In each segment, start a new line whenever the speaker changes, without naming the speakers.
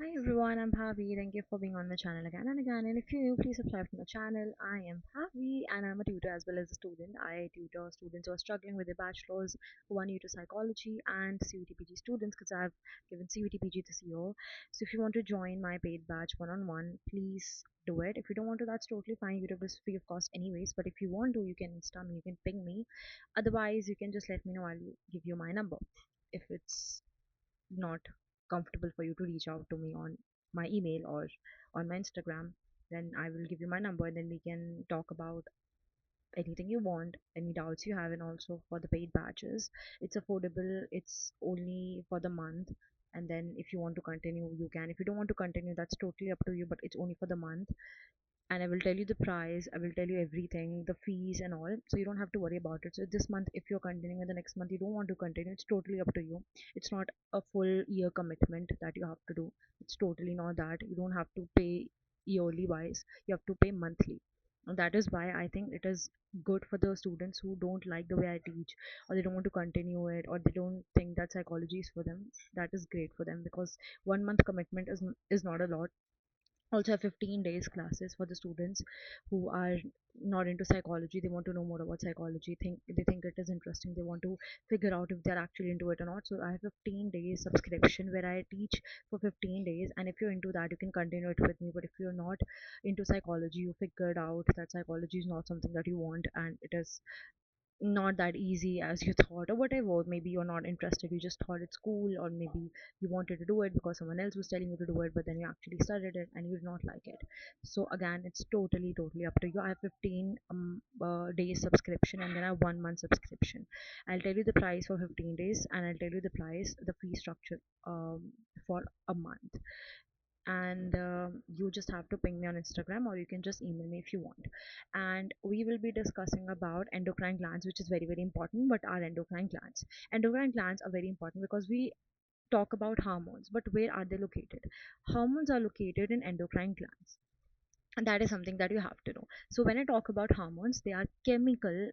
Hi everyone, I'm Bhavi. Thank you for being on my channel again and again. And if you're new, please subscribe to my channel. I am Bhavi and I'm a tutor as well as a student. I tutor students who are struggling with their bachelor's, who are new to psychology, and CUTPG students because I've given CUTPG this year. So if you want to join my paid batch one-on-one, please do it. If you don't want to, that's totally fine. YouTube is free of cost anyways. But if you want to, you can Insta me, you can ping me. Otherwise, you can just let me know. I'll give you my number. If it's not comfortable for you to reach out to me on my email or on my Instagram, then I will give you my number and then we can talk about anything you want, any doubts you have, and also for the paid batches. It's affordable, it's only for the month. And then if you want to continue, you can. If you don't want to continue, that's totally up to you, but it's only for the month. And I will tell you the price, I will tell you everything, the fees and all, so you don't have to worry about it. So this month, if you're continuing, and the next month you don't want to continue, it's totally up to you. It's not a full year commitment that you have to do. It's totally not that. You don't have to pay yearly wise, you have to pay monthly. And that is why I think it is good for the students who don't like the way I teach, or they don't want to continue it, or they don't think that psychology is for them. That is great for them because 1 month commitment is not a lot. Also have 15 days classes for the students who are not into psychology. They want to know more about psychology, think they think it is interesting, they want to figure out if they're actually into it or not. So I have 15 days subscription where I teach for 15 days, and if you're into that, you can continue it with me. But if you're not into psychology, you figured out that psychology is not something that you want, and it is not that easy as you thought, or whatever, maybe you're not interested, you just thought it's cool, or maybe you wanted to do it because someone else was telling you to do it, but then you actually studied it and you did not like it. So again, it's totally up to you. I have 15 days subscription, and then I have 1 month subscription. I'll tell you the price for 15 days, and I'll tell you the fee structure for a month. And you just have to ping me on Instagram, or you can just email me if you want. And we will be discussing about endocrine glands, which is very important. But our endocrine glands are very important because we talk about hormones, but where are they located? Hormones are located in endocrine glands, and that is something that you have to know. So when I talk about hormones, they are chemical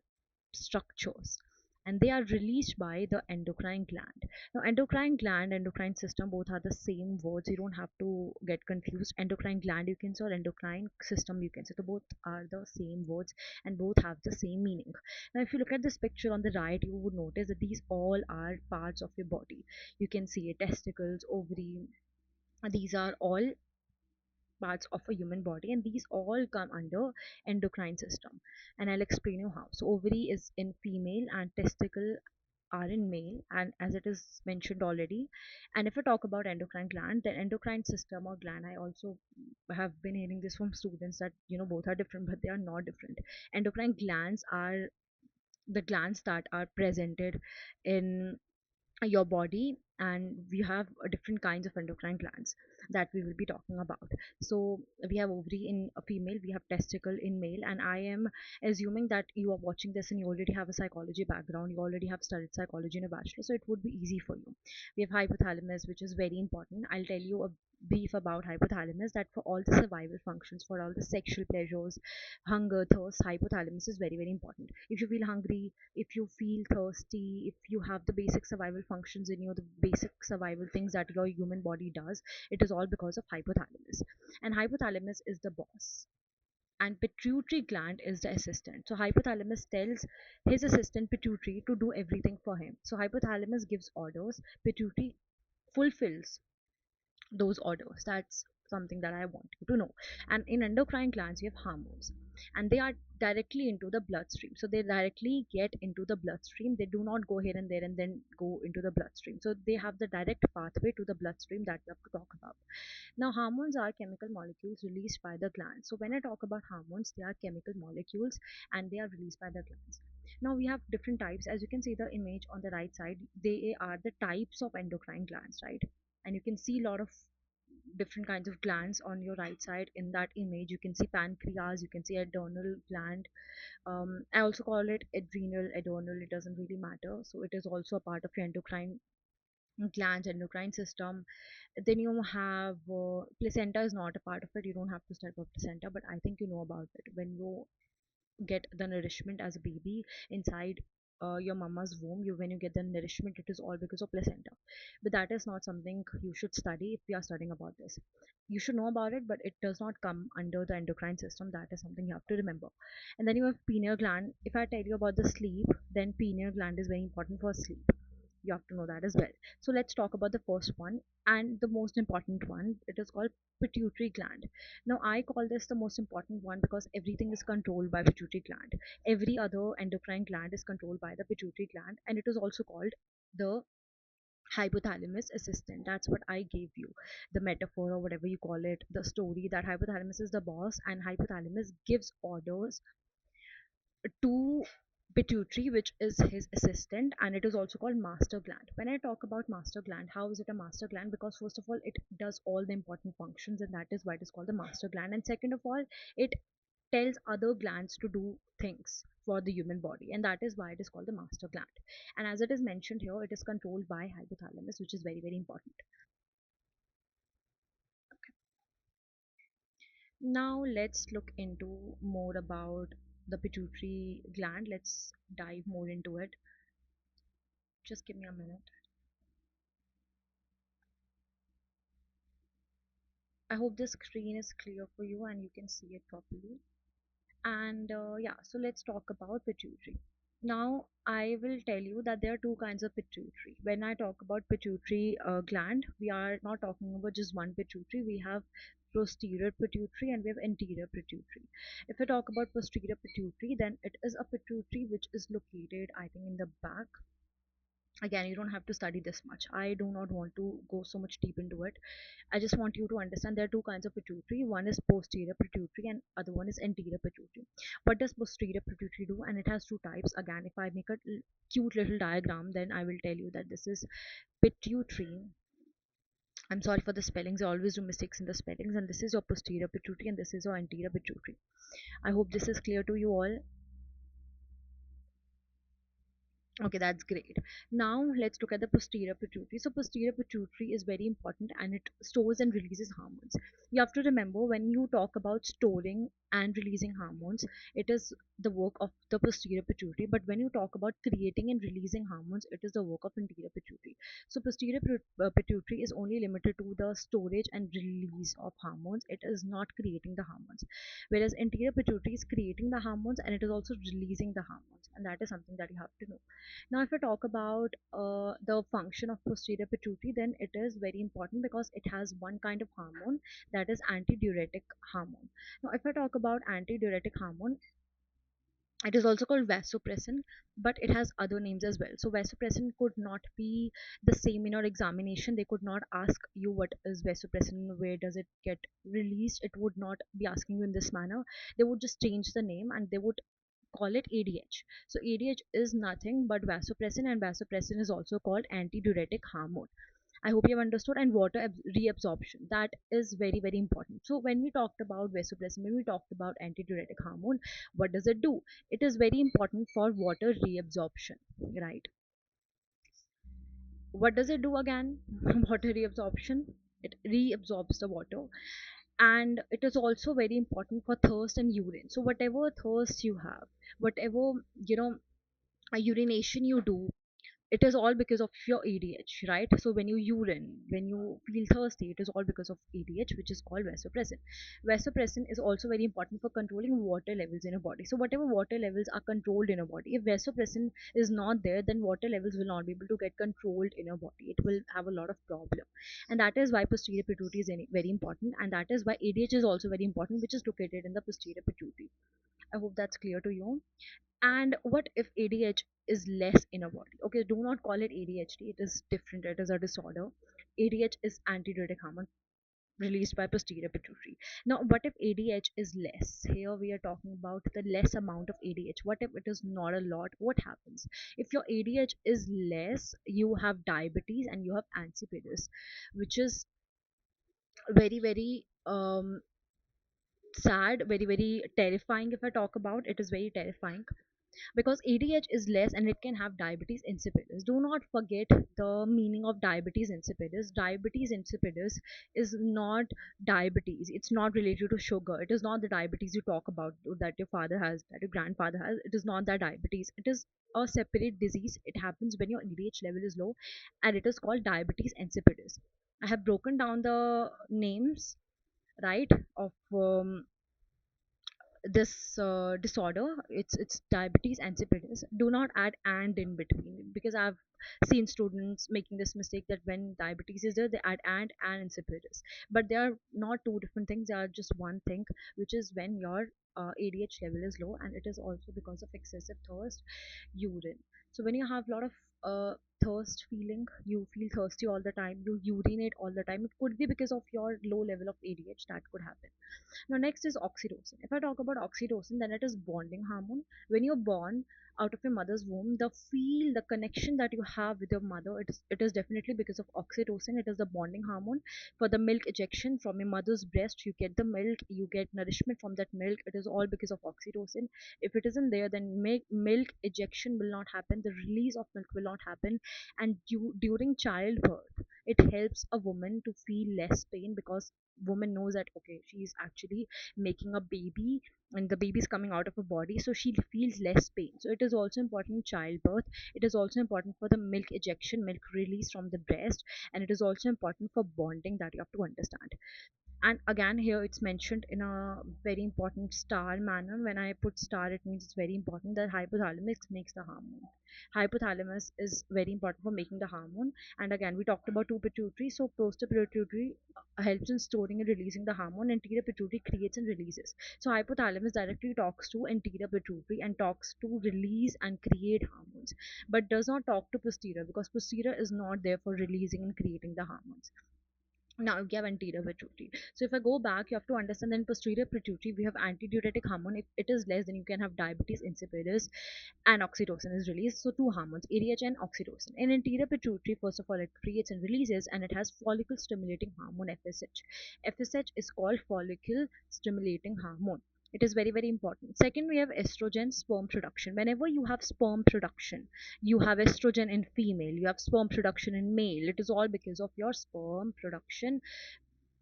structures, and they are released by the endocrine gland. Now endocrine gland, endocrine system, both are the same words. You don't have to get confused. Endocrine gland you can say, or endocrine system you can say. So both are the same words and both have the same meaning. Now if you look at this picture on the right, you would notice that these all are parts of your body. You can see testicles, ovary. These are all parts of a human body, and these all come under endocrine system. And I'll explain you how. So ovary is in female and testicle are in male, and as it is mentioned already. And if I talk about endocrine gland, then endocrine system or gland, I also have been hearing this from students that both are different, but they are not different. Endocrine glands are the glands that are presented in your body, and we have different kinds of endocrine glands that we will be talking about. So we have ovary in a female, we have testicle in male, and I am assuming that you are watching this and you already have a psychology background, you already have studied psychology in a bachelor, so it would be easy for you. We have hypothalamus, which is very important. I'll tell you a brief about hypothalamus, that for all the survival functions, for all the sexual pleasures, hunger, thirst, hypothalamus is very important. If you feel hungry, if you feel thirsty, if you have the basic survival functions in you, the basic survival things that your human body does, it is all because of hypothalamus. And hypothalamus is the boss, and pituitary gland is the assistant. So hypothalamus tells his assistant pituitary to do everything for him. So hypothalamus gives orders, pituitary fulfills those orders. That's something that I want you to know. And in endocrine glands, we have hormones, and they are directly into the bloodstream. So they directly get into the bloodstream. They do not go here and there and then go into the bloodstream. So they have the direct pathway to the bloodstream that we have to talk about. Now, hormones are chemical molecules released by the glands. So when I talk about hormones, they are chemical molecules and they are released by the glands. Now we have different types. As you can see the image on the right side, they are the types of endocrine glands, right? And you can see a lot of different kinds of glands on your right side in that image. You can see pancreas, you can see adrenal gland. I also call it adrenal, adrenal, it doesn't really matter. So it is also a part of your endocrine glands, endocrine system. Then you have placenta is not a part of it. You don't have to study about placenta, but I think you know about it. When you get the nourishment as a baby inside your mama's womb, you when you get the nourishment, it is all because of placenta. But that is not something you should study if we are studying about this. You should know about it, but it does not come under the endocrine system. That is something you have to remember. And then you have pineal gland. If I tell you about the sleep, then pineal gland is very important for sleep. You have to know that as well. So let's talk about the first one and the most important one. It is called pituitary gland. Now I call this the most important one because everything is controlled by pituitary gland. Every other endocrine gland is controlled by the pituitary gland, and it is also called the hypothalamus assistant. That's what I gave you, the metaphor or whatever you call it, the story that hypothalamus is the boss and hypothalamus gives orders to pituitary, which is his assistant, and it is also called master gland. When I talk about master gland, how is it a master gland? Because first of all, it does all the important functions, and that is why it is called the master gland. And second of all, it tells other glands to do things for the human body, and that is why it is called the master gland. And as it is mentioned here, it is controlled by hypothalamus, which is very very important. Now let's look into more about the pituitary gland. Let's dive more into it. Just give me a minute. I hope the screen is clear for you and you can see it properly. And yeah, so let's talk about pituitary. Now, I will tell you that there are two kinds of pituitary. When I talk about pituitary gland, we are not talking about just one pituitary. We have posterior pituitary and we have anterior pituitary. If I talk about posterior pituitary, then it is a pituitary which is located, I think, in the back. Again, you don't have to study this much. I do not want to go so much deep into it. I just want you to understand there are two kinds of pituitary. One is posterior pituitary and other one is anterior pituitary. What does posterior pituitary do? And it has two types. Again, if I make a cute little diagram, then I will tell you that this is pituitary. I'm sorry for the spellings. I always do mistakes in the spellings. And this is your posterior pituitary and this is your anterior pituitary. I hope this is clear to you all. Okay, that's great. Now let's look at the posterior pituitary. So posterior pituitary is very important and it stores and releases hormones. You have to remember when you talk about storing and releasing hormones, it is the work of the posterior pituitary. But when you talk about creating and releasing hormones, it is the work of anterior pituitary. So posterior pituitary is only limited to the storage and release of hormones. It is not creating the hormones. Whereas anterior pituitary is creating the hormones and it is also releasing the hormones. And that is something that you have to know. Now, if I talk about the function of posterior pituitary, then it is very important because it has one kind of hormone that is antidiuretic hormone. Now, if I talk about antidiuretic hormone, it is also called vasopressin, but it has other names as well. So vasopressin could not be the same in your examination. They could not ask you what is vasopressin, where does it get released. It would not be asking you in this manner. They would just change the name and they would call it ADH. So ADH is nothing but vasopressin, and vasopressin is also called antidiuretic hormone. I hope you have understood. And water reabsorption, that is very very important. So when we talked about vasopressin, when we talked about antidiuretic hormone, what does it do? It is very important for water reabsorption, right? What does it do again? Water reabsorption, it reabsorbs the water. And it is also very important for thirst and urine. So whatever thirst you have, whatever, you know, a urination you do, it is all because of your ADH, right? So when you urine, when you feel thirsty, it is all because of ADH, which is called vasopressin. Vasopressin is also very important for controlling water levels in your body. So whatever water levels are controlled in your body, if vasopressin is not there, then water levels will not be able to get controlled in your body. It will have a lot of problem, and that is why posterior pituitary is very important, and that is why ADH is also very important, which is located in the posterior pituitary. I hope that's clear to you. And what if ADH is less in a body? Okay, do not call it ADHD. It is different. It is a disorder. ADH is antidiuretic hormone released by posterior pituitary. Now, what if ADH is less? Here we are talking about the less amount of ADH. What if it is not a lot? What happens? If your ADH is less, you have diabetes and you have insipidus, which is very, very sad, very, very terrifying. If I talk about it, is very terrifying. because ADH is less and it can have diabetes insipidus. Do not forget the meaning of diabetes insipidus. Diabetes insipidus is not diabetes. It's not related to sugar. It is not the diabetes you talk about that your father has, that your grandfather has. It is not that diabetes. It is a separate disease. It happens when your ADH level is low, and it is called diabetes insipidus. I have broken down the names, right, of this disorder. It's diabetes insipidus. Do not add and in between, because I've seen students making this mistake that when diabetes is there they add and insipidus, but they are not two different things. They are just one thing, which is when your ADH level is low, and it is also because of excessive thirst, urine. So when you have a lot of thirst feeling, you feel thirsty all the time, you urinate all the time, it could be because of your low level of ADH. That could happen. Now, next is oxytocin. If I talk about oxytocin, then it is bonding hormone. When you're born out of your mother's womb, the connection that you have with your mother, it is definitely because of oxytocin. It is the bonding hormone. For the milk ejection from your mother's breast, you get the milk, you get nourishment from that milk. It is all because of oxytocin. If it isn't there, then milk ejection will not happen. The release of milk will not happen, and during childbirth, it helps a woman to feel less pain, because woman knows that okay, she's actually making a baby and the baby is coming out of her body, so she feels less pain. So it is also important in childbirth. It is also important for the milk ejection, milk release from the breast, and it is also important for bonding, that you have to understand. And again, here it's mentioned in a very important star manner. When I put star, it means it's very important that hypothalamus makes the hormone. Hypothalamus is very important for making the hormone. And again, we talked about two pituitary. So posterior pituitary helps in storing and releasing the hormone. Anterior pituitary creates and releases. So hypothalamus directly talks to anterior pituitary and talks to release and create hormones, but does not talk to posterior, because posterior is not there for releasing and creating the hormones. Now you have anterior pituitary. So if I go back, you have to understand that in posterior pituitary we have antidiuretic hormone. If it is less, then you can have diabetes insipidus, and oxytocin is released. So two hormones, ADH and oxytocin. In anterior pituitary, first of all, it creates and releases, and it has follicle stimulating hormone FSH. FSH is called follicle stimulating hormone. It is very, very important. Second, we have estrogen sperm production. Whenever you have sperm production, you have estrogen in female, you have sperm production in male. It is all because of your sperm production.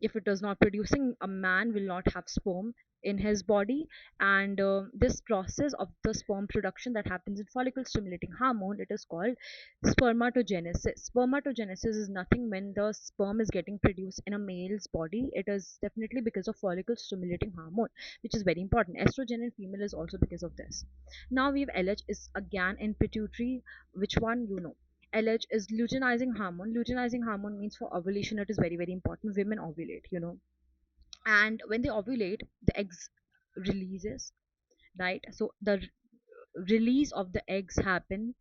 If it is not producing, a man will not have sperm in his body. And this process of the sperm production that happens in follicle stimulating hormone, it is called spermatogenesis. Spermatogenesis is nothing when the sperm is getting produced in a male's body. It is definitely because of follicle stimulating hormone, which is very important. Estrogen in female is also because of this. Now we have LH is again in pituitary. Which one, you know? LH is luteinizing hormone. Luteinizing hormone means for ovulation, it is very, very important. Women ovulate. And when they ovulate, the eggs releases, right? So the release of the eggs happen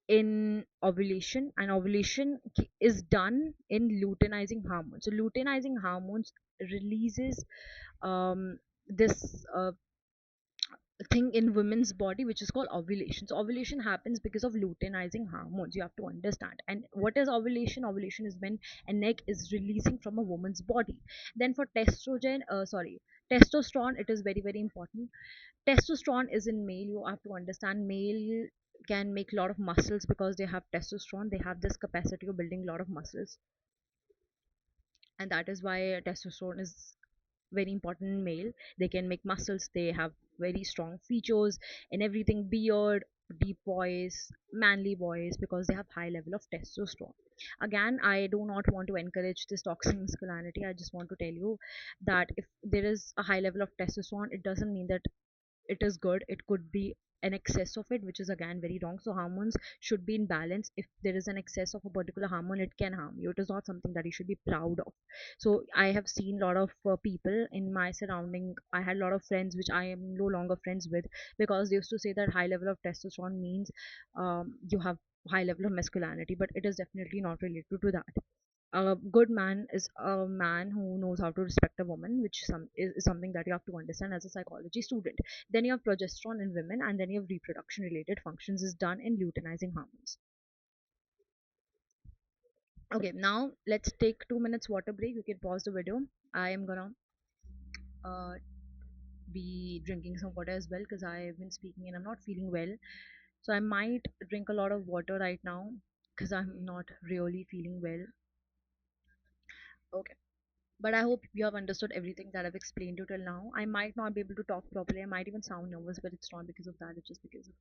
in ovulation, and ovulation is done in luteinizing hormone. So luteinizing hormones releases this thing in women's body, which is called ovulation. So ovulation happens because of luteinizing hormones, you have to understand. And what is ovulation? Ovulation is when an egg is releasing from a woman's body. Then for testosterone, it is very, very important. Testosterone is in male. You have to understand, male can make a lot of muscles because they have testosterone. They have this capacity of building a lot of muscles, and that is why testosterone is very important in male. They can make muscles, they have very strong features and everything, beard, deep voice, manly voice, because they have high level of testosterone. Again, I do not want to encourage this toxic masculinity. I just want to tell you that if there is a high level of testosterone, it doesn't mean that it is good. It could be an excess of it, which is again very wrong. So hormones should be in balance. If there is an excess of a particular hormone, it can harm you. It is not something that you should be proud of. So I have seen a lot of people in my surrounding. I had a lot of friends which I am no longer friends with, because they used to say that high level of testosterone means you have high level of masculinity, but it is definitely not related to that. A good man is a man who knows how to respect a woman, which is something that you have to understand as a psychology student. Then you have progesterone in women, and then you have reproduction related functions is done in luteinizing hormones. Okay, now let's take 2 minutes water break. You can pause the video. I am gonna uh, be drinking some water as well because I've been speaking and I'm not feeling well. So I might drink a lot of water right now because I'm not really feeling well. Okay. But I hope you have understood everything that I've explained to you till now. I might not be able to talk properly. I might even sound nervous, but it's not because of that. It's just because of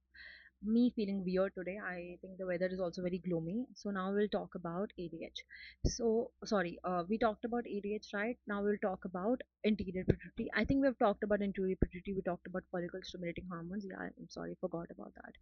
me feeling weird today. I think the weather is also very gloomy. So now we'll talk about ADH. So sorry, we talked about ADH, right? Now we'll talk about anterior pituitary. I think we've talked about anterior pituitary. We talked about follicle stimulating hormones. Yeah, I'm sorry, forgot about that.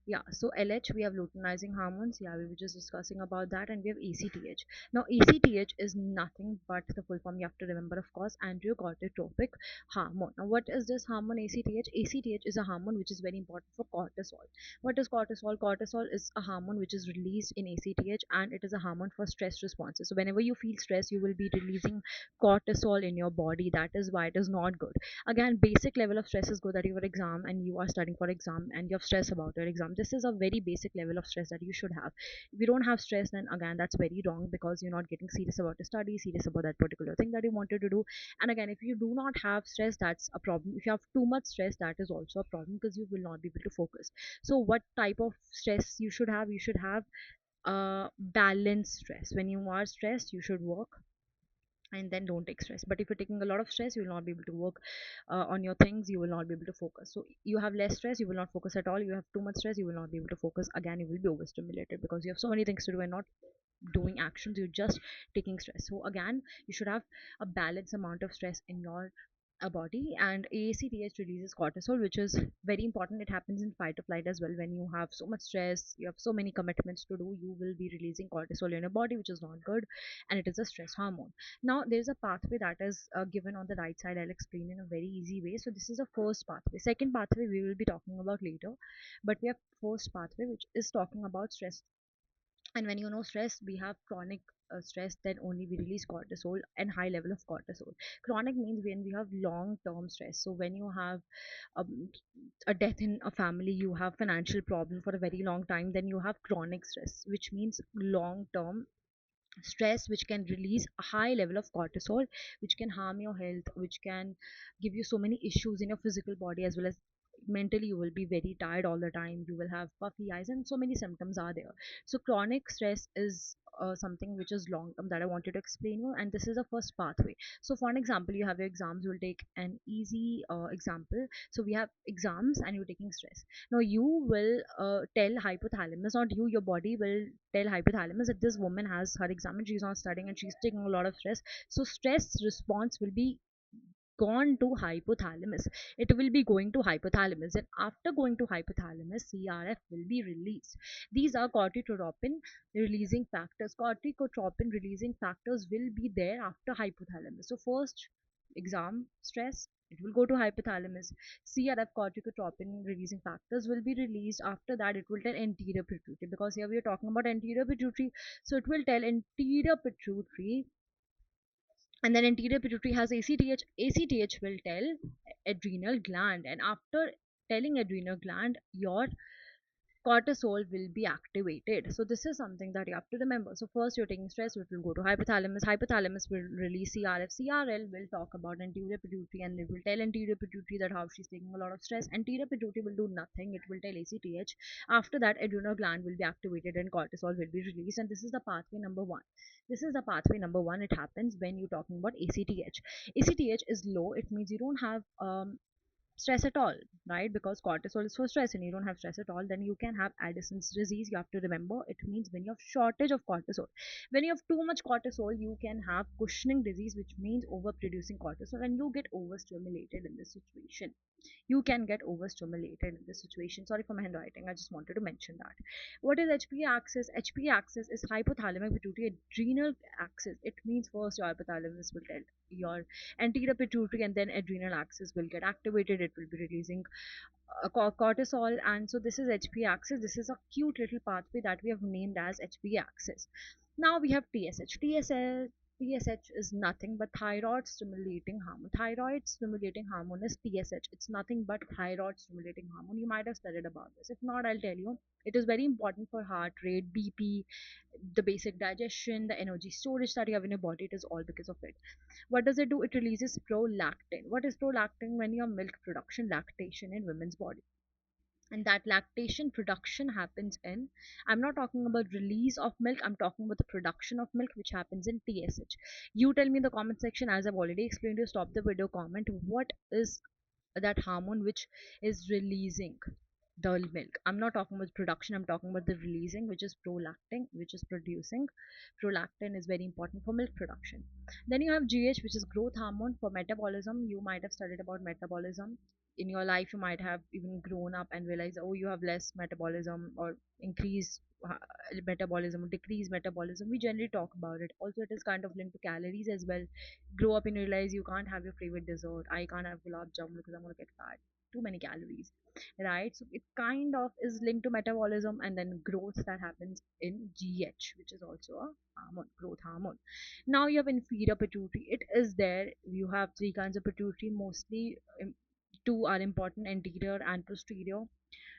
Yeah, so LH, we have luteinizing hormones. Yeah, we were just discussing about that, and we have ACTH. Now, ACTH is nothing but the full form you have to remember, of course, androcorticotropic hormone. Now, what is this hormone ACTH? ACTH is a hormone which is very important for cortisol. What is cortisol? Cortisol is a hormone which is released in ACTH, and it is a hormone for stress responses. So, whenever you feel stress, you will be releasing cortisol in your body. That is why it is not good. Again, basic level of stress is good, that your exam and you are studying for exam and you have stress about your exam. This is a very basic level of stress that you should have. If you don't have stress, then again that's very wrong because you're not getting serious about the study, serious about that particular thing that you wanted to do. And again, if you do not have stress, that's a problem. If you have too much stress, that is also a problem because you will not be able to focus. So what type of stress you should have? You should have balanced stress. When you are stressed, you should work and then don't take stress. But if you're taking a lot of stress, you will not be able to work on your things. You will not be able to focus. So you have less stress, you will not focus at all. You have too much stress, you will not be able to focus. Again, you will be overstimulated because you have so many things to do and not doing actions, you're just taking stress. So again, you should have a balanced amount of stress in your body. And ACTH releases cortisol, which is very important. It happens in fight or flight as well. When you have so much stress, you have so many commitments to do, you will be releasing cortisol in your body, which is not good, and it is a stress hormone. Now there's a pathway that is given on the right side. I'll explain in a very easy way. So this is a first pathway. Second pathway we will be talking about later, but we have first pathway which is talking about stress. And when you know stress, we have chronic stress, then only we release cortisol and high level of cortisol. Chronic means when we have long term stress. So when you have um, a death in a family, you have financial problem for a very long time, then you have chronic stress, which means long term stress which can release a high level of cortisol, which can harm your health, which can give you so many issues in your physical body as well as mentally. You will be very tired all the time, you will have puffy eyes, and so many symptoms are there. So chronic stress is something which is long term that I wanted to explain you, and this is the first pathway. So for an example, you have your exams. We'll take an easy example. So we have exams and you're taking stress. Now you will tell hypothalamus, not you, your body will tell hypothalamus that this woman has her exam and she's not studying and she's taking a lot of stress. So stress response will be gone to hypothalamus. It will be going to hypothalamus, and after going to hypothalamus, CRF will be released. These are corticotropin releasing factors. Corticotropin releasing factors will be there after hypothalamus. So first, exam stress, it will go to hypothalamus. CRF, corticotropin releasing factors, will be released. After that, it will tell anterior pituitary, because here we are talking about anterior pituitary. So it will tell anterior pituitary, and then anterior pituitary has ACTH. ACTH will tell adrenal gland, and after telling adrenal gland, your cortisol will be activated. So this is something that you have to remember. So first you're taking stress, it will go to hypothalamus. Hypothalamus will release CRF. CRL will talk about anterior pituitary, and it will tell anterior pituitary that how she's taking a lot of stress. Anterior pituitary will do nothing. It will tell ACTH. After that, adrenal gland will be activated and cortisol will be released. And this is the pathway number one. This is the pathway number one. It happens when you're talking about ACTH. ACTH is low. It means you don't have stress at all, right? Because cortisol is for stress and you don't have stress at all, then you can have Addison's disease. You have to remember, it means when you have shortage of cortisol. When you have too much cortisol, you can have Cushing disease, which means overproducing cortisol, and you get overstimulated in this situation. You can get overstimulated in this situation. Sorry for my handwriting, I just wanted to mention that. What is HPA axis? HPA axis is hypothalamic pituitary adrenal axis. It means first your hypothalamus will tell your anterior pituitary, and then adrenal axis will get activated. It will be releasing cortisol, and so this is HPA axis. This is a cute little pathway that we have named as HPA axis. Now we have TSH. TSH is nothing but thyroid stimulating hormone. Thyroid stimulating hormone is TSH. It's nothing but thyroid stimulating hormone. You might have studied about this. If not, I'll tell you. It is very important for heart rate, BP, the basic digestion, the energy storage that you have in your body. It is all because of it. What does it do? It releases prolactin. What is prolactin? When your milk production, lactation in women's body, and that lactation production happens in, I'm not talking about release of milk, I'm talking about the production of milk, which happens in TSH. You tell me in the comment section, as I've already explained to you, stop the video, comment what is that hormone which is releasing the milk. I'm not talking about production, I'm talking about the releasing, which is prolactin, which is producing. Prolactin is very important for milk production. Then you have GH, which is growth hormone for metabolism. You might have studied about metabolism in your life. You might have even grown up and realized, oh, you have less metabolism or increase uh, metabolism or decrease metabolism. We generally talk about it. Also, it is kind of linked to calories as well. Grow up and realize you can't have your favorite dessert. I can't have gulab jamun because I'm gonna get fat. Too many calories, right? So it kind of is linked to metabolism and then growth that happens in GH, which is also a hormone, growth hormone. Now you have inferior pituitary. It is there. You have three kinds of pituitary. Mostly, two are important: anterior and posterior.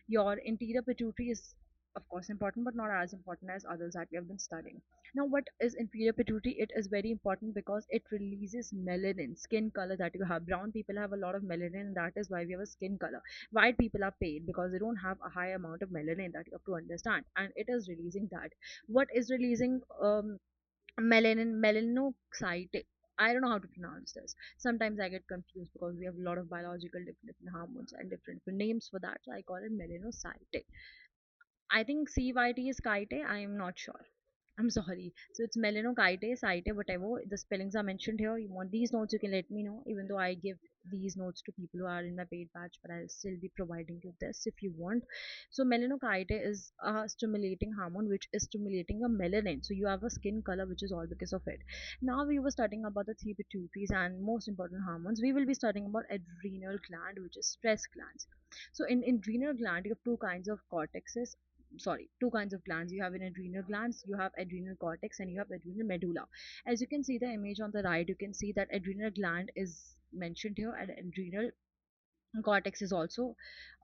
Your interior pituitary is, of course, important, but not as important as others that we have been studying. Now, what is inferior pituitary? It is very important because it releases melanin, skin color that you have. Brown people have a lot of melanin, and that is why we have a skin color. White people are pale because they don't have a high amount of melanin, that you have to understand, and it is releasing that. What is releasing melanocyte? I don't know how to pronounce this. Sometimes I get confused because we have a lot of biological different hormones and different names for that. So I call it melanocyte. I think CYT is kite. I am not sure. I'm sorry. So it's melanocyte, site, whatever. The spellings are mentioned here. You want these notes, you can let me know. Even though I give these notes to people who are in my paid batch, but I'll still be providing you this if you want. So melanocyte is a stimulating hormone which is stimulating your melanin. So you have a skin color which is all because of it. Now we were studying about the three pituitaries and most important hormones. We will be studying about adrenal gland, which is stress glands. So in adrenal gland, you have two kinds of cortexes, sorry, two kinds of glands. You have an adrenal glands, you have adrenal cortex, and you have adrenal medulla. As you can see the image on the right, you can see that adrenal gland is mentioned here, and adrenal cortex is also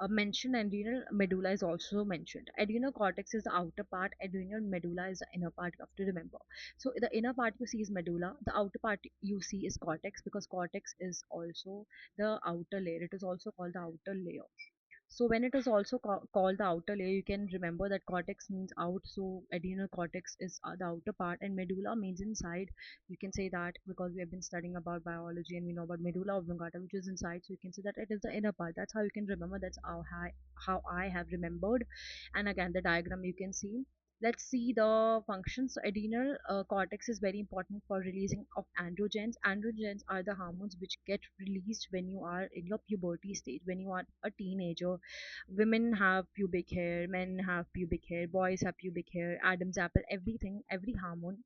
mentioned. Adrenal medulla is also mentioned. Adrenal cortex is the outer part, adrenal medulla is the inner part, you have to remember. So the inner part you see is medulla, the outer part you see is cortex, because cortex is also the outer layer. It is also called the outer layer. So when it is also called the outer layer, you can remember that cortex means out. So adrenal cortex is the outer part, and medulla means inside. You can say that because we have been studying about biology and we know about medulla oblongata, which is inside. So you can say that it is the inner part. That's how you can remember. That's how I have remembered. And again, the diagram you can see. Let's see the functions. So adrenal cortex is very important for releasing of androgens. Androgens are the hormones which get released when you are in your puberty stage, when you are a teenager. Women have pubic hair, men have pubic hair, boys have pubic hair, Adam's apple, everything, every hormone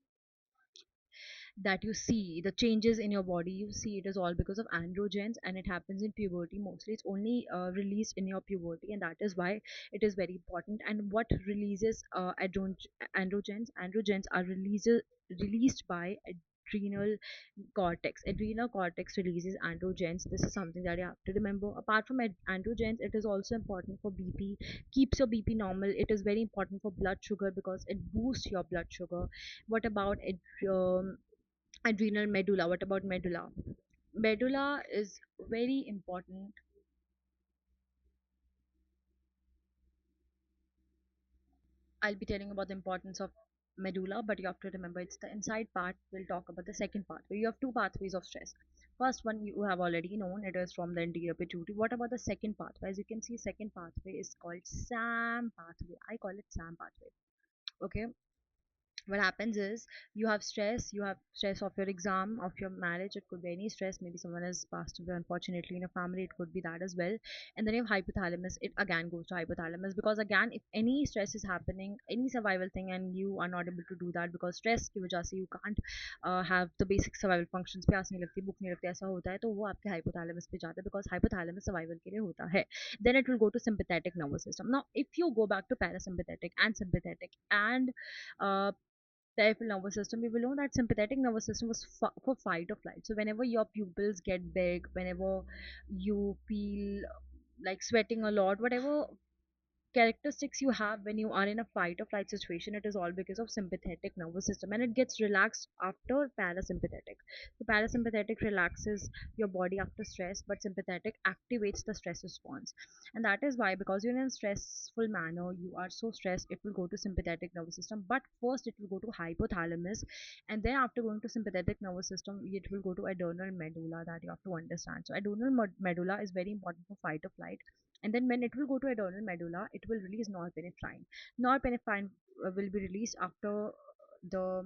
that you see, the changes in your body, you see it is all because of androgens, and it happens in puberty mostly. It's only released in your puberty, and that is why it is very important. And what releases androgens? Androgens are released by adrenal cortex. Adrenal cortex releases androgens. This is something that you have to remember. Apart from androgens, it is also important for BP, keeps your BP normal. It is very important for blood sugar because it boosts your blood sugar. What about adrenal medulla? What about medulla? Medulla is very important. I'll be telling about the importance of medulla, but you have to remember it's the inside part. We'll talk about the second pathway. You have two pathways of stress. First one you have already known, it is from the anterior pituitary. What about the second pathway? As you can see, second pathway is called SAM pathway. I call it SAM pathway. Okay, what happens is you have stress of your exam, of your marriage. It could be any stress. Maybe someone has passed away unfortunately in a family, it could be that as well. And then you have hypothalamus. It again goes to hypothalamus because again, if any stress is happening, any survival thing, and you are not able to do that because stress की वजह से you can't have the basic survival functions, प्यास नहीं लगती, भूख नहीं लगती, ऐसा होता है, तो वो आपके hypothalamus पे जाता है because hypothalamus survival के लिए होता है. Then it will go to sympathetic nervous system. Now if you go back to parasympathetic and sympathetic and peripheral nervous system, we will know that sympathetic nervous system was for fight or flight. So whenever your pupils get big, whenever you feel like sweating a lot, whatever characteristics you have when you are in a fight or flight situation, it is all because of sympathetic nervous system, and it gets relaxed after parasympathetic. So parasympathetic relaxes your body after stress, but sympathetic activates the stress response. And that is why, because you're in a stressful manner, you are so stressed, it will go to sympathetic nervous system, but first it will go to hypothalamus, and then after going to sympathetic nervous system, it will go to adrenal medulla. That you have to understand. So adrenal medulla is very important for fight or flight, and then when it will go to adrenal medulla, it will release norepinephrine. Norepinephrine will be released after the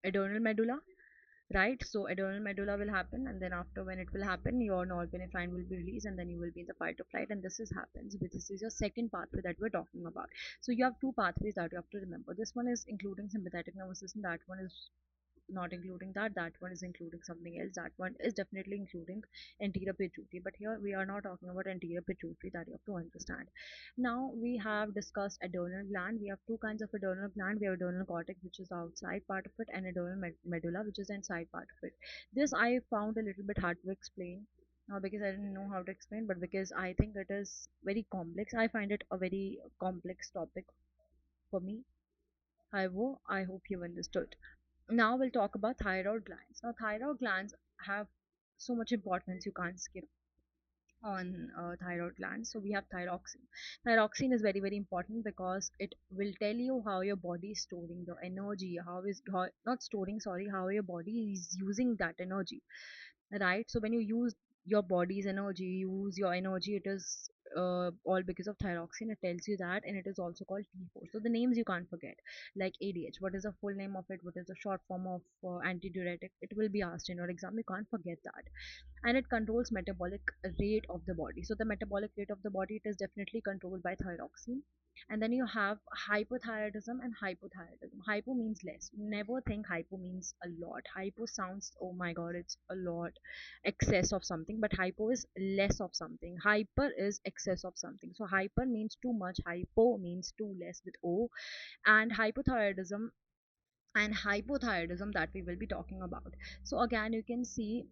adrenal medulla, right? So adrenal medulla will happen, and then after, when it will happen, your norepinephrine will be released, and then you will be in the fight or flight, and this is happens. This is your second pathway that we're talking about. So you have two pathways that you have to remember. This one is including sympathetic nervous system. That one is not including that. That one is including something else. That one is definitely including anterior pituitary, but here we are not talking about anterior pituitary. That you have to understand. Now we have discussed adrenal gland. We have two kinds of adrenal gland. We have adrenal cortex, which is the outside part of it, and adrenal medulla, which is the inside part of it. This I found a little bit hard to explain, not because I didn't know how to explain, but because I think it is very complex. I find it a very complex topic for me. However, I hope you understood. Now we'll talk about thyroid glands. Now thyroid glands have so much importance, you can't skip on thyroid glands. So we have thyroxine. Thyroxine is very very important because it will tell you how your body is storing the energy, how not storing, sorry, how your body is using that energy, right? So when you use your body's energy, use your energy, it is all because of thyroxine. It tells you that, and it is also called T4. So the names you can't forget, like ADH. What is the full name of it? What is the short form of antidiuretic? It will be asked in your exam. You can't forget that. And it controls metabolic rate of the body. So the metabolic rate of the body, it is definitely controlled by thyroxine. And then you have hypothyroidism and hypothyroidism. Hypo means less. Never think hypo means a lot. Hypo sounds, oh my god, it's a lot, excess of something, but hypo is less of something. Hyper is excess of something. So hyper means too much, hypo means too less with O. And hypothyroidism that we will be talking about. So again, you can see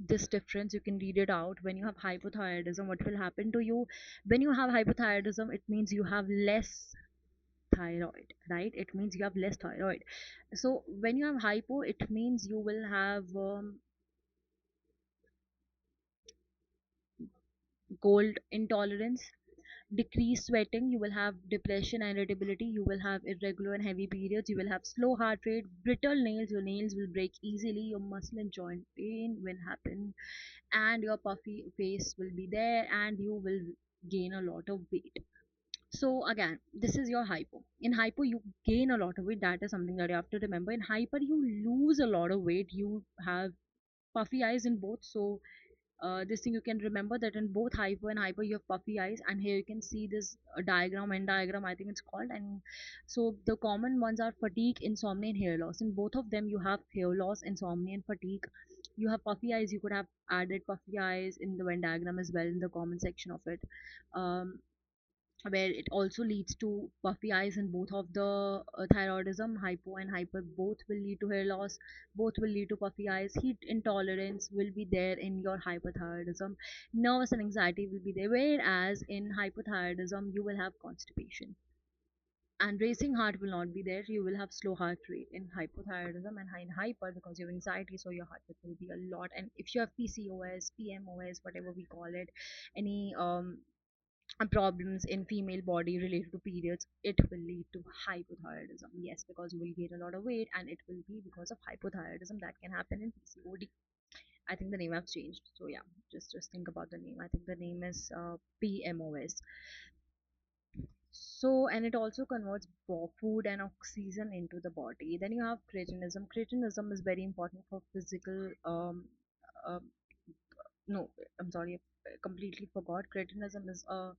this difference, you can read it out. When you have hypothyroidism, what will happen to you? When you have hypothyroidism, it means you have less thyroid, right? It means you have less thyroid. So when you have hypo, it means you will have cold intolerance, decreased sweating, you will have depression and irritability, you will have irregular and heavy periods, you will have slow heart rate, brittle nails, your nails will break easily, your muscle and joint pain will happen, and your puffy face will be there, and you will gain a lot of weight. So again, this is your hypo. In hypo, you gain a lot of weight. That is something that you have to remember. In hyper, you lose a lot of weight. You have puffy eyes in both. So this thing you can remember, that in both hypo and hyper you have puffy eyes. And here you can see this diagram, Venn diagram I think it's called. And so the common ones are fatigue, insomnia, and hair loss. In both of them you have hair loss, insomnia, and fatigue. You have puffy eyes, you could have added puffy eyes in the Venn diagram as well, in the common section of it, um, where it also leads to puffy eyes. In both of the thyroidism, hypo and hyper, both will lead to hair loss, both will lead to puffy eyes. Heat intolerance will be there in your hypothyroidism. Nervous and anxiety will be there, whereas in hypothyroidism you will have constipation, and racing heart will not be there. You will have slow heart rate in hypothyroidism. And in hyper, because you have anxiety, so your heart rate will be a lot. And if you have PCOS, PMOS, whatever we call it, any problems in female body related to periods, it will lead to hypothyroidism. Yes, because you will gain a lot of weight, and it will be because of hypothyroidism that can happen in PCOD. I think the name have changed. So yeah, just think about the name. I think the name is PMOS. So, and it also converts food and oxygen into the body. Then you have cretinism. Cretinism is very important for physical uh, no, I'm sorry, I completely forgot. Cretinism is a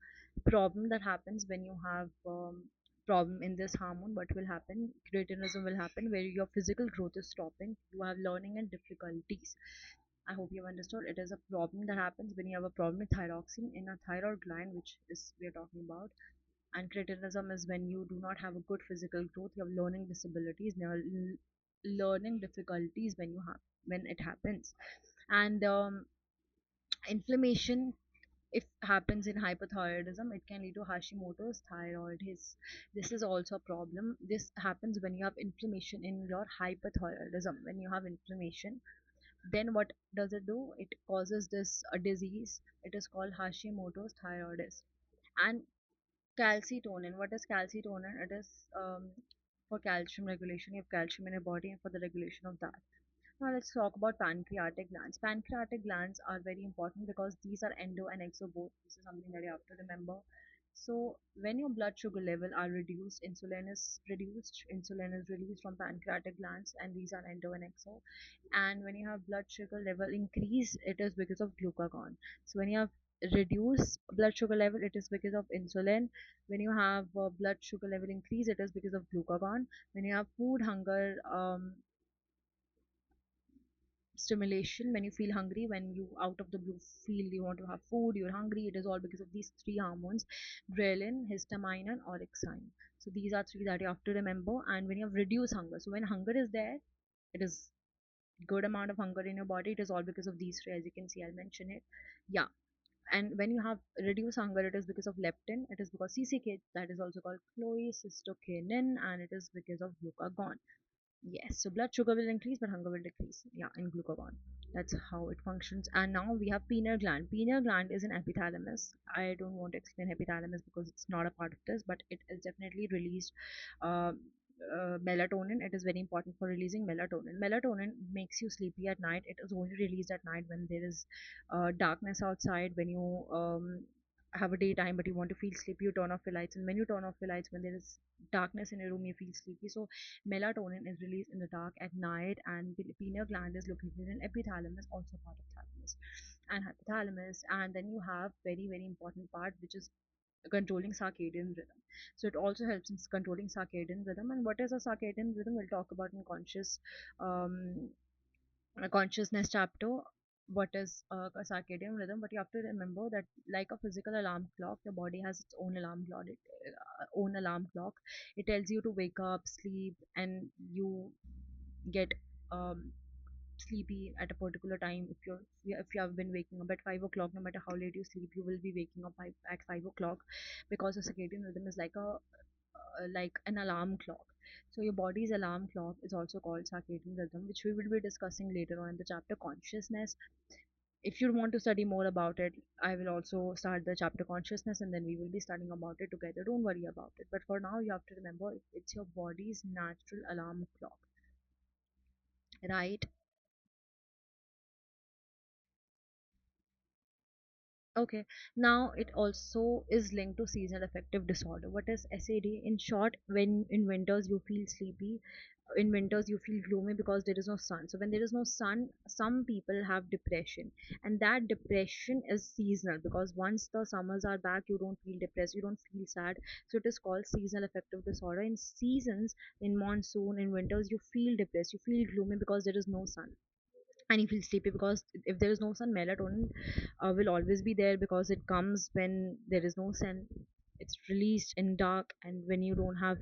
problem that happens when you have problem in this hormone. What will happen? Cretinism will happen where your physical growth is stopping. You have learning and difficulties. I hope you've understood. It is a problem that happens when you have a problem with thyroxine in a thyroid gland, which is we are talking about. And cretinism is when you do not have a good physical growth, you have learning disabilities, learning difficulties when it happens. And inflammation, if happens in hypothyroidism, it can lead to Hashimoto's thyroiditis. This is also a problem. This happens when you have inflammation in your hypothyroidism. When you have inflammation, then what does it do? It causes this disease. It is called Hashimoto's thyroiditis. And calcitonin, what is calcitonin? It is for calcium regulation. You have calcium in your body, and for the regulation of that. Now let's talk about pancreatic glands. Pancreatic glands are very important because these are endo and exo both. This is something that you have to remember. So when your blood sugar level are reduced, insulin is reduced, insulin is released from pancreatic glands, and these are endo and exo. And when you have blood sugar level increase, it is because of glucagon. So when you have reduced blood sugar level, it is because of insulin. When you have blood sugar level increase, it is because of glucagon. When you have food hunger, stimulation, when you feel hungry, when you out of the blue feel you want to have food, you're hungry, it is all because of these three hormones: ghrelin, histamine, and orexin. So these are three that you have to remember. And when you have reduced hunger, so when hunger is there, it is good amount of hunger in your body, it is all because of these three. As you can see, I'll mention it. Yeah. And when you have reduced hunger, it is because of leptin, it is because CCK, that is also called cholecystokinin, and it is because of glucagon. Yes, so blood sugar will increase, but hunger will decrease. Yeah, in glucagon. That's how it functions. And now we have pineal gland. Pineal gland is an epithalamus. I don't want to explain hypothalamus because it's not a part of this, but it is definitely released uh, melatonin. It is very important for releasing melatonin. Melatonin makes you sleepy at night. It is only released at night when there is darkness outside. When you have a daytime but you want to feel sleepy, you turn off your lights, and when you turn off your lights, when there is darkness in your room, you feel sleepy. So melatonin is released in the dark at night, and the pineal gland is located in epithalamus, also part of thalamus and hypothalamus. And then you have very very important part, which is controlling circadian rhythm. So it also helps in controlling circadian rhythm. And what is a circadian rhythm? We'll talk about in um, consciousness chapter. What is a circadian rhythm? But you have to remember that, like a physical alarm clock, your body has its own alarm clock. Own alarm clock. It tells you to wake up, sleep, and you get um, sleepy at a particular time. If you have been waking up at 5 o'clock, no matter how late you sleep, you will be waking up at 5 o'clock, because the circadian rhythm is like an alarm clock. So your body's alarm clock is also called circadian rhythm, which we will be discussing later on in the chapter consciousness. If you want to study more about it, I will also start the chapter consciousness, and then we will be studying about it together. Don't worry about it. But for now, you have to remember it's your body's natural alarm clock, right? Okay, now it also is linked to seasonal affective disorder. What is SAD? In short, when in winters you feel sleepy, in winters you feel gloomy because there is no sun. So when there is no sun, some people have depression, and that depression is seasonal, because once the summers are back, you don't feel depressed, you don't feel sad. So it is called seasonal affective disorder. In seasons, in monsoon, in winters, you feel depressed, you feel gloomy because there is no sun, and you feel sleepy because if there is no sun, melatonin will always be there, because it comes when there is no sun. It's released in dark, and when you don't have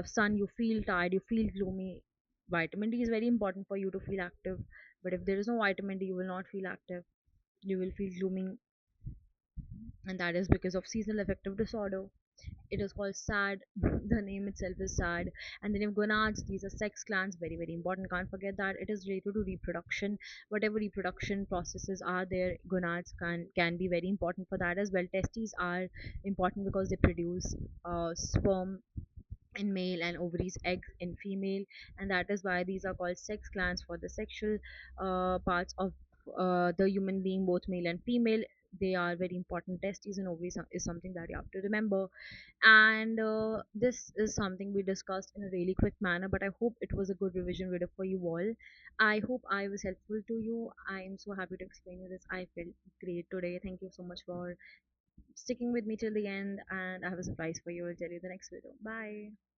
sun, you feel tired, you feel gloomy. Vitamin D is very important for you to feel active, but if there is no vitamin D, you will not feel active, you will feel gloomy. And that is because of seasonal affective disorder. It is called SAD. The name itself is SAD. And then you have gonads. These are sex glands. Very, very important. Can't forget that. It is related to reproduction. Whatever reproduction processes are there, gonads can be very important for that as well. Testes are important because they produce sperm in male, and ovaries eggs in female, and that is why these are called sex glands for the sexual parts of the human being, both male and female. They are very important. Testes and ovaries is something that you have to remember. And this is something we discussed in a really quick manner, but I hope it was a good revision video for you all. I hope I was helpful to you. I am so happy to explain you this. I felt great today. Thank you so much for sticking with me till the end, and I have a surprise for you. I'll tell you the next video. Bye.